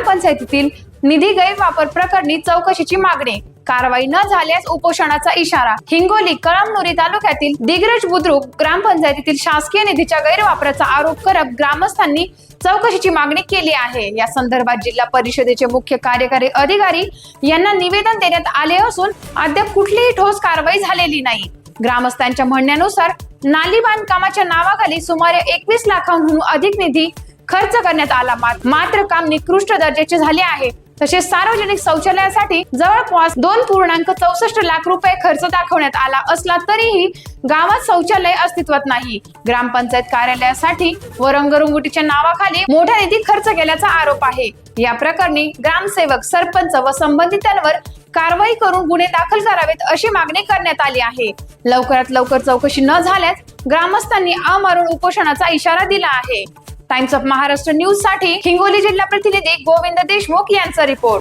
ग्रामपंचायतीतील निधी गैरवापर प्रकरणी चौकशीची मागणी, कारवाई न झाल्यास उपोषणाचा इशारा। हिंगोली कळमनुरी तालुक्यातील दिग्रज बुद्रुक ग्रामपंचायतीतील शासकीय निधीच्या गैरवापराचा आरोप करत ग्रामस्थांनी चौकशीची मागणी केली आहे। या संदर्भात जिल्हा परिषदेचे मुख्य कार्यकारी अधिकारी यांना निवेदन देण्यात आले असून अद्याप कुठलीही ठोस कारवाई झालेली नाही। ग्रामस्थांच्या म्हणण्यानुसार नाली बांधकामाच्या नावाखाली सुमारे 21 लाखांहून अधिक निधी खर्च करण्यात आला, मात्र काम निकृष्ट दर्जाचे झाले आहे। तसेच सार्वजनिक शौचालयासाठी जवळपास 2.64 लाख रुपये खर्च दाखवण्यात आला असला तरीही गावात शौचालय अस्तित्वात नाही। ग्रामपंचायत कार्यालयासाठी व रंगरंगोटीच्या नावाखाली मोठा निधी खर्च केल्याचा आरोप आहे। या प्रकरणी ग्रामसेवक, सरपंच व संबंधितांवर कारवाई करून गुन्हे दाखल करावेत अशी मागणी करण्यात आली आहे। लवकरात लवकर चौकशी न झाल्यास ग्रामस्थांनी आमरण उपोषणाचा इशारा दिला आहे। टाइम्स ऑफ महाराष्ट्र न्यूज साठी हिंगोली जिल्हा प्रतिनिधी गोविंद देशमुख यांचा रिपोर्ट।